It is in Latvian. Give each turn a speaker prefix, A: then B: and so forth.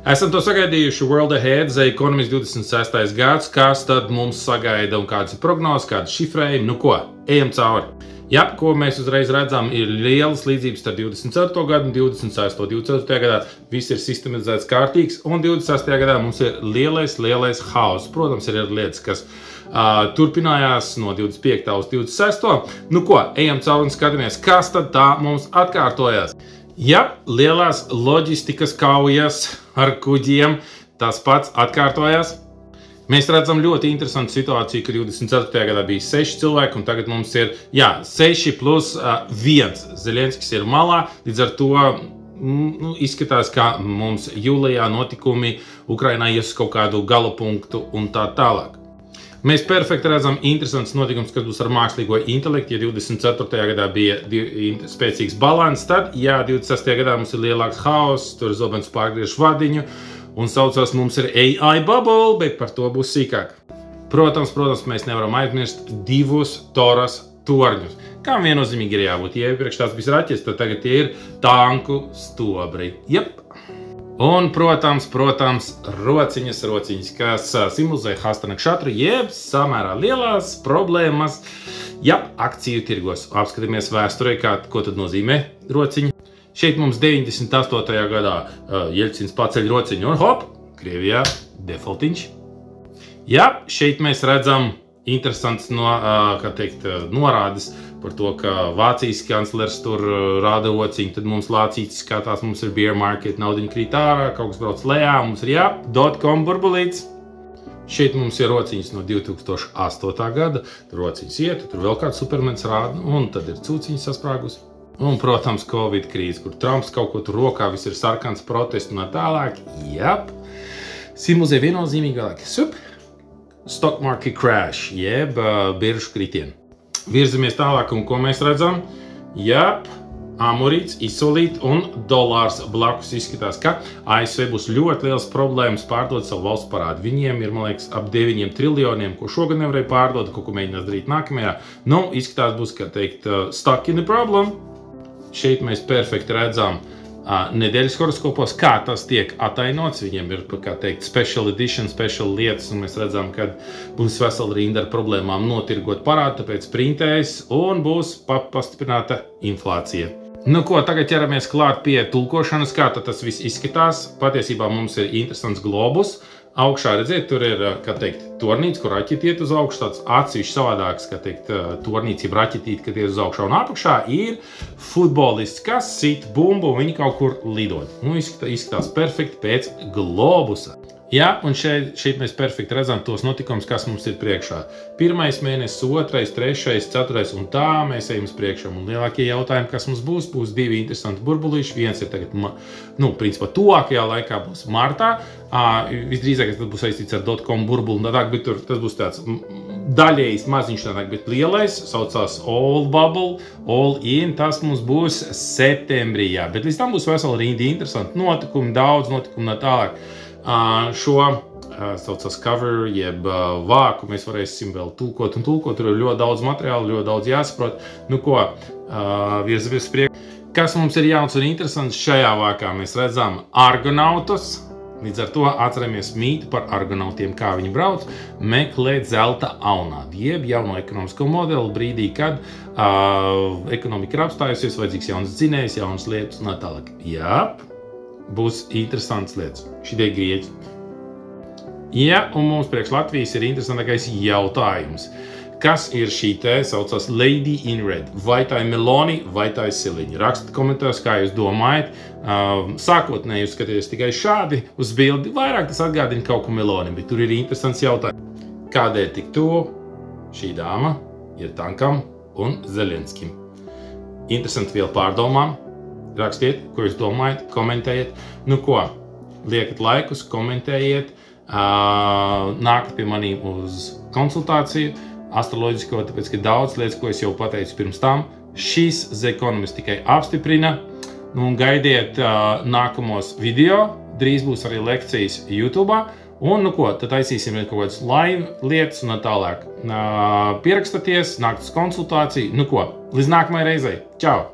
A: Esam to sagaidījuši World Ahead, The Economist 26. gads, kas tad mums sagaida un kādas ir prognozes, kādas šifrējumi, nu ko, ejam cauri. Jā, ko mēs uzreiz redzam, ir lielas līdzības starp 24. gadu un 26. 24. gadā viss ir sistematizēts kārtīgs, un 26. gadā mums ir lielais haoss. Protams, ir lietas, kas turpinājās no 25. uz 26. Nu ko, ejam cauri un skatāmies, kas tad tā mums atkārtojās. Jā, lielās loģistikas kaujas ar kuģiem, tas pats atkārtojās. Mēs redzam ļoti interesantu situāciju, ka 24. gadā bija 6 cilvēki, un tagad mums ir 6 plus 1. Zeļenskis ir malā, līdz ar to izskatās, ka mums jūlijā notikumi Ukrainā ies kaut kādu gala punktu un tā tālāk. Mēs perfekti redzam interesants notikums, kas būs ar mākslīgo intelektu. Ja 24. gadā bija spēcīgs balans, tad 26. gadā mums ir lielāks haoss, tur Zobens pārgriež vadiņu, un saucās mums ir AI bubble, bet par to būs sīkāk. Protams, mēs nevaram aizmirst 2 toras torņus. Kam viennozīmīgi ir jābūt? Ja iepriekš tās bija raķetes, tad tagad tie ir tanku stobri. Jep. Un, protams, rociņas, kas simbolizē Hastanakšatru, jeb samērā lielās problēmas, akciju tirgos. Apskatāmies vēsturē, ko tad nozīmē rociņi. Šeit mums 98. gadā Jeļcins paceļ rociņu un hop, Krievijā defaultiņš. Šeit mēs redzam interesants norādes par to, ka Vācijas kanclers tur rāda rociņu, tad mums lācītis skatās, mums ir bear market, naudiņa krīt ārā, kaut kas brauc lejā, mums ir dotcom burbulīts. Šeit mums ir rociņas no 2008. gada, tur rociņas iet, tur vēl kāds supermens rāda, un tad ir cūciņas sasprāgus. Un, protams, Covid krīze, kur Trumps kaut ko tur rokā, viss ir sarkans protestu un tālāk. Simbolizē viennozīmīgi vēlāk. Stock market crash, jeb biržu kritieni. Virzamies tālāk, un ko mēs redzam? Amorīts, izsolīt un dolārs blakus izskatās, ka ASV būs ļoti liels problēmas pārdot savu valsts parādu. Viņiem ir, man liekas, ap 9 triljoniem, ko šogad nevarēja pārdot, ko mēģinās darīt nākamajā. Nu, izskatās būs, kā teikt, stuck in the problem. Šeit mēs perfekti redzam nedēļas horoskopos, kā tas tiek atainots. Viņiem ir, kā teikt, special edition, special lietas, un mēs redzam, ka būs vesela rinda ar problēmām notirgot parādu, tāpēc printēs, un būs pastiprināta inflācija. Nu ko, tagad ķeramies klāt pie tulkošanas, kā tas viss izskatās. Patiesībā mums ir interesants globus. Augšā, redziet, tur ir, kā teikt, tornīts, kur raķeti iet uz augšu, tāds atsevišķi savādāks, kā teikt, tornīts, jeb raķetīt, kad iet uz augšā, un apakšā ir futbolists, kas sit bumbu, un viņi kaut kur lidot. Nu, izskatās perfekti pēc globusa. Un šeit mēs perfekti redzam tos notikumus, kas mums ir priekšā. 1. mēnesis, 2., 3., 4. un tā mēs ejam uz priekšā. Un lielākie jautājumi, kas mums būs 2 interesanti burbulīši. Viens ir tagad, principā, tuvākajā laikā būs martā. Visdrīzāk tas būs saistīts ar dotcom burbuli un tādāk, bet tas būs tāds daļējs maziņš tādāk, bet lielais, saucās all bubble, all in, tas mums būs septembrī, Bet līdz tam būs vesela rinda interesanti notikumi, daudz notikumu un tālāk. Šo saucās cover, jeb vāku mēs varēsim vēl tulkot un tulkot. Tur ir ļoti daudz materiālu, ļoti daudz jāsaprot. Nu ko, virzamies priekš. Kas mums ir jauns un interesants šajā vākā? Mēs redzam argonautus. Līdz ar to atceramies mītu par argonautiem, kā viņi brauc, meklēt zelta aunādi, jeb jauno ekonomisko modeli brīdī, kad ekonomika ir apstājusies, vajadzīgs jauns dzinējs, jaunas lietas un tālāk. Būs interesants lietas. Šitie grieķi. Un mums priekš Latvijas ir interesantākais jautājums. Kas ir šī te, saucās Lady in Red? Vai tā ir Meloni, vai tā ir Siliņa? Rakstat komentāros, kā jūs domājat. Sākotnēji jūs skaties tikai šādi uz bildi. Vairāk tas atgādina kaut ko Meloni, bet tur ir interesants jautājums. Kādēļ tik tuvu šī dāma ir tankam un Zeļenskim? Interesanti vēl pārdomām. Rakstiet, ko jūs domājat, komentējiet. Nu ko, liekat laikus, komentējiet, nākat pie manīm uz konsultāciju, astroloģisko, tāpēc, ka daudz lietas, ko es jau pateicu pirms tam, šis The Economist tikai apstiprina. Nu, un gaidiet nākamos video, drīz būs arī lekcijas YouTube. Un, nu ko, tad taisīsim kaut kādas live lietas un tālāk. Pierakstaties, nākt uz konsultāciju. Nu ko, līdz nākamajai reizei. Čau!